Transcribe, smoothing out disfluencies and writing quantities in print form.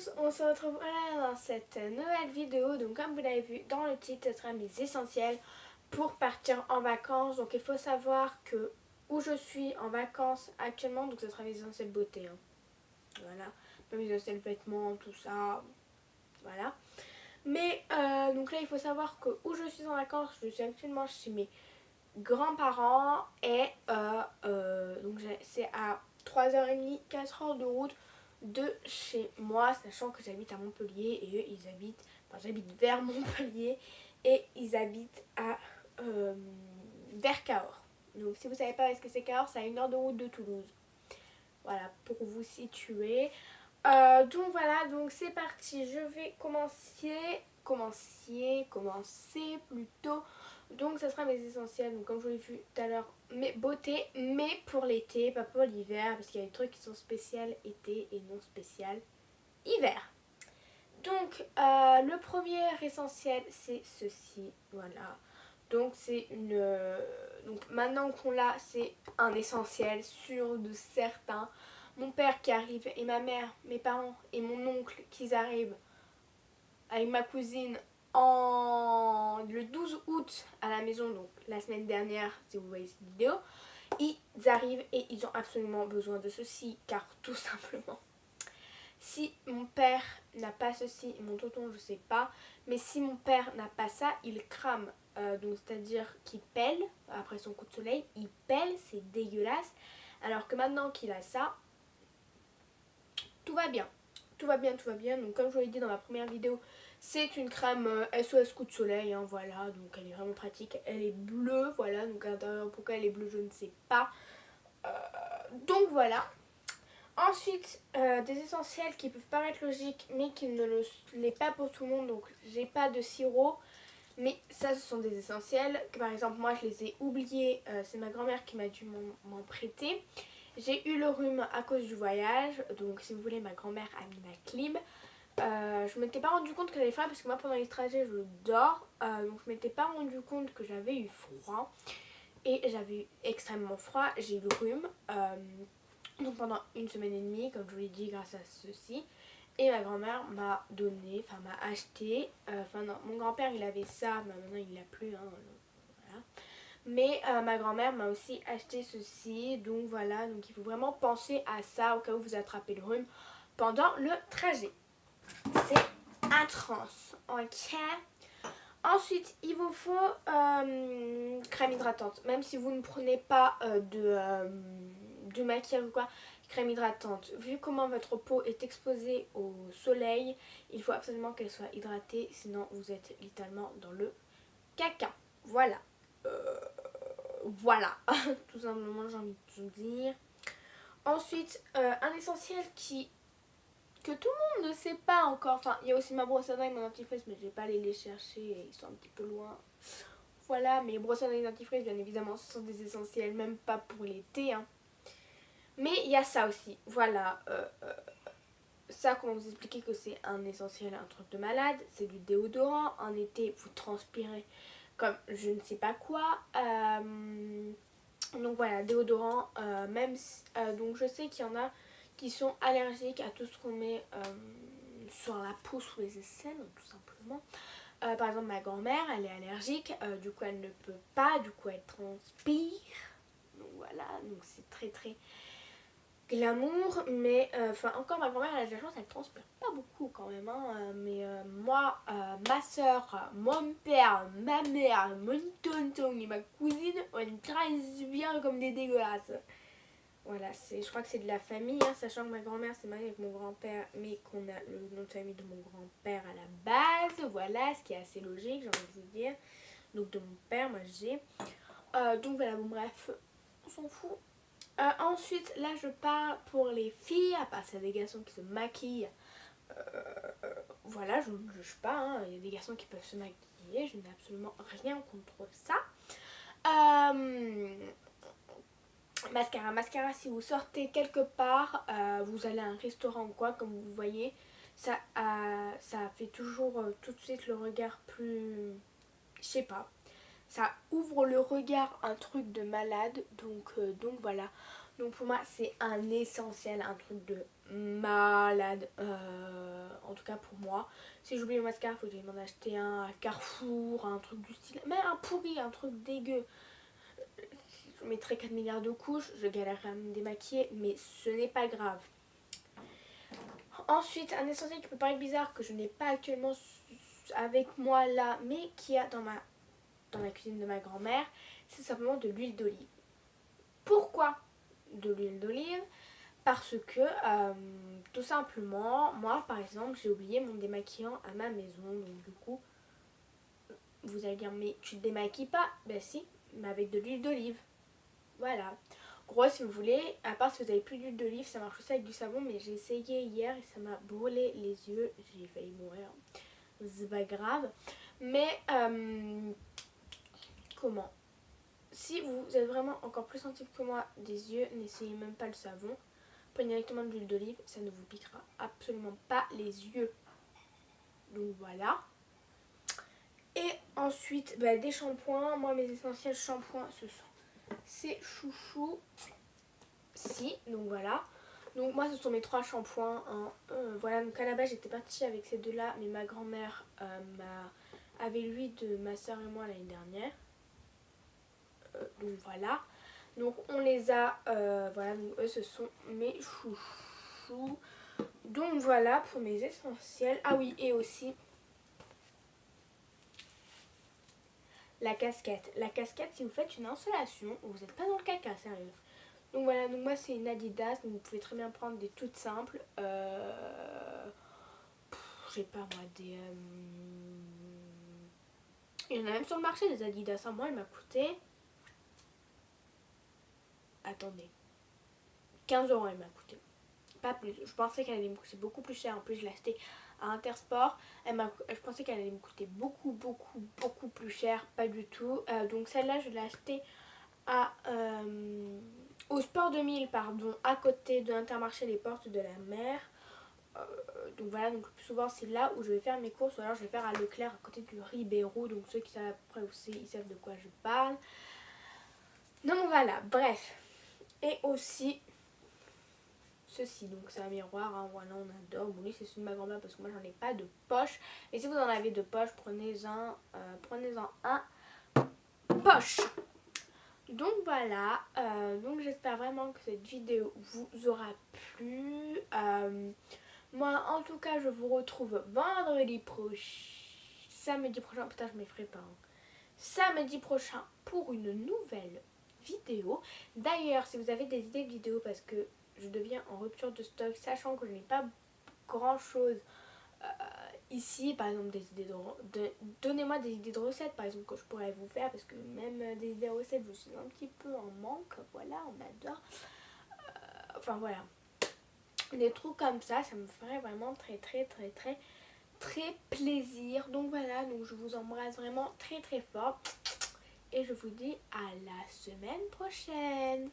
tous, on se retrouve voilà dans cette nouvelle vidéo. Donc comme vous l'avez vu dans le titre, ce sera mes essentiels pour partir en vacances. Donc il faut savoir que où je suis en vacances actuellement, donc ce sera mes essentiels beauté. Voilà, mes essentiels vêtements, tout ça, voilà. Mais donc là il faut savoir que où je suis en vacances, je suis actuellement chez mes grands-parents et donc c'est à 3h30, 4h de route de chez moi, sachant que j'habite à Montpellier et eux ils habitent, enfin j'habite vers Montpellier et ils habitent à vers Cahors. Donc si vous savez pas où est-ce que c'est Cahors, c'est à 1h de route de Toulouse. Voilà, pour vous situer. Donc voilà, donc c'est parti, je vais commencer plutôt. Donc ça sera mes essentiels, donc comme je vous l'ai vu tout à l'heure, mes beautés, mais pour l'été, pas pour l'hiver, parce qu'il y a des trucs qui sont spéciaux été et non spécial hiver. Donc le premier essentiel c'est ceci, voilà. Donc c'est une... donc maintenant qu'on l'a, c'est un essentiel sûr de certains. Mon père qui arrive et ma mère, mes parents et mon oncle qui arrivent avec ma cousine le 12 août à la maison, donc la semaine dernière si vous voyez cette vidéo. Ils arrivent et ils ont absolument besoin de ceci car tout simplement si mon père n'a pas ceci, mon tonton je sais pas, mais si mon père n'a pas ça, il crame. Donc c'est-à-dire qu'il pèle, après son coup de soleil, il pèle, c'est dégueulasse. Alors que maintenant qu'il a ça, tout va bien. Tout va bien, tout va bien. Donc comme je vous l'ai dit dans ma première vidéo, c'est une crème SOS coup de soleil, hein, voilà. Donc elle est vraiment pratique. Elle est bleue, voilà. Donc à l'intérieur, pourquoi elle est bleue, je ne sais pas. Donc voilà. Ensuite, des essentiels qui peuvent paraître logiques mais qui ne l'est pas pour tout le monde. Donc j'ai pas de sirop, mais ça ce sont des essentiels que par exemple moi je les ai oubliés. C'est ma grand-mère qui m'a dû m'en prêter. J'ai eu le rhume à cause du voyage, donc si vous voulez ma grand-mère a mis ma clim. Je m'étais pas rendu compte que j'avais froid parce que moi pendant les trajets je dors, donc je m'étais pas rendu compte que j'avais eu froid et j'avais eu extrêmement froid. J'ai eu le rhume. Donc pendant une semaine et demie, comme je vous l'ai dit, grâce à ceci. Et ma grand-mère m'a donné, enfin m'a acheté, enfin non, mon grand-père il avait ça, mais maintenant il l'a plus, hein, voilà. Mais ma grand-mère m'a aussi acheté ceci, donc voilà, donc il faut vraiment penser à ça au cas où vous attrapez le rhume pendant le trajet. C'est atroce, ok. Ensuite, il vous faut crème hydratante, même si vous ne prenez pas de maquillage ou quoi, crème hydratante. Vu comment votre peau est exposée au soleil, il faut absolument qu'elle soit hydratée, sinon vous êtes littéralement dans le caca. Voilà. Voilà, tout simplement j'ai envie de vous dire. Ensuite, un essentiel que tout le monde ne sait pas encore. Enfin, il y a aussi ma brosse à dents et mon dentifrice, mais je vais pas aller les chercher, ils sont un petit peu loin. Voilà, mes brosses à dents et dentifrice, bien évidemment, ce sont des essentiels, même pas pour l'été, hein. Mais il y a ça aussi, voilà. Ça, comment vous expliquer que c'est un essentiel, un truc de malade. C'est du déodorant. En été, vous transpirez comme je ne sais pas quoi. Donc voilà, déodorant. Donc je sais qu'il y en a qui sont allergiques à tout ce qu'on met sur la peau, sous les aisselles, tout simplement. Par exemple, ma grand-mère, elle est allergique. Du coup, elle ne peut pas. Du coup, elle transpire. Donc voilà, donc c'est très très glamour, mais enfin encore ma grand-mère elle a de la chance, elle transpire pas beaucoup quand même, hein, mais moi, ma soeur, mon père, ma mère, mon tonton et ma cousine, on transpire comme des dégueulasses. Voilà, je crois que c'est de la famille, hein, sachant que ma grand-mère s'est mariée avec mon grand-père, mais qu'on a le nom de famille de mon grand-père à la base, voilà, ce qui est assez logique, j'ai envie de vous dire. Donc de mon père, moi j'ai. Donc voilà, bon bref, on s'en fout. Ensuite, là je pars pour les filles, à part s'il y a des garçons qui se maquillent, voilà, je ne juge pas, hein. Il y a des garçons qui peuvent se maquiller, je n'ai absolument rien contre ça. Mascara, si vous sortez quelque part, vous allez à un restaurant ou quoi, comme vous voyez, ça fait toujours tout de suite le regard plus, je sais pas, ça ouvre le regard, un truc de malade, donc voilà. Donc pour moi c'est un essentiel, un truc de malade. en tout cas pour moi. Si j'oublie le mascara, il faut que j'aille m'en acheter un à Carrefour, un truc du style, mais un pourri, un truc dégueu. Je mettrai 4 milliards de couches, je galérerai à me démaquiller, mais ce n'est pas grave. Ensuite, un essentiel qui peut paraître bizarre, que je n'ai pas actuellement avec moi là, mais qui a dans la cuisine de ma grand-mère, c'est simplement de l'huile d'olive. Pourquoi de l'huile d'olive? Parce que tout simplement, moi par exemple, j'ai oublié mon démaquillant à ma maison, donc du coup, vous allez dire, mais tu te démaquilles pas? Ben si, mais avec de l'huile d'olive. Voilà. Gros, si vous voulez, à part si vous avez plus d'huile d'olive, ça marche aussi avec du savon, mais j'ai essayé hier et ça m'a brûlé les yeux, j'ai failli mourir. C'est pas grave. Mais, comment? Si vous êtes vraiment encore plus sensible que moi des yeux, n'essayez même pas le savon. Prenez directement de l'huile d'olive, ça ne vous piquera absolument pas les yeux. Donc voilà. Et ensuite, bah, des shampoings. Moi, mes essentiels shampoings, ce sont ces chouchous. Si, donc voilà. Donc moi, ce sont mes 3 shampoings. Hein. Voilà, donc à la base, j'étais partie avec ces deux-là, mais ma grand-mère avait lui de ma soeur et moi l'année dernière. Donc voilà. Donc on les a, voilà, donc eux ce sont mes chouchous. Donc voilà pour mes essentiels. Ah oui, et aussi la casquette. La casquette, si vous faites une insolation, vous n'êtes pas dans le caca, sérieux. Donc voilà, donc moi c'est une Adidas, donc vous pouvez très bien prendre des toutes simples. Je sais pas moi, des... Il y en a même sur le marché des Adidas. Moi elle m'a coûté... Attendez. 15 € elle m'a coûté. Pas plus. Je pensais qu'elle allait me coûter beaucoup plus cher. En plus, je l'ai acheté à Intersport. Je pensais qu'elle allait me coûter beaucoup plus cher. Pas du tout. Donc celle-là, je l'ai achetée au Sport 2000, pardon, à côté de l'Intermarché Les Portes de la Mer. Donc voilà, donc le plus souvent c'est là où je vais faire mes courses, ou alors je vais faire à Leclerc à côté du Ribéro. Donc ceux qui savent à peu près où c'est, ils savent de quoi je parle. Donc voilà, bref. Et aussi ceci, donc c'est un miroir, hein, voilà, on adore. Bon, lui c'est celui de ma grand-mère parce que moi j'en ai pas de poche. Et si vous en avez de poche, prenez-en un poche. Donc voilà, donc j'espère vraiment que cette vidéo vous aura plu. Moi en tout cas je vous retrouve vendredi prochain, samedi prochain, putain je m'effraie pas, hein. Samedi prochain pour une nouvelle vidéo. D'ailleurs si vous avez des idées de vidéos, parce que je deviens en rupture de stock, sachant que je n'ai pas grand chose ici, par exemple des idées donnez-moi des idées de recettes par exemple que je pourrais vous faire, parce que même des idées de recettes je suis un petit peu en manque, voilà, on adore, enfin voilà, des trucs comme ça me ferait vraiment très plaisir. Donc voilà, donc je vous embrasse vraiment très fort et je vous dis à la semaine prochaine.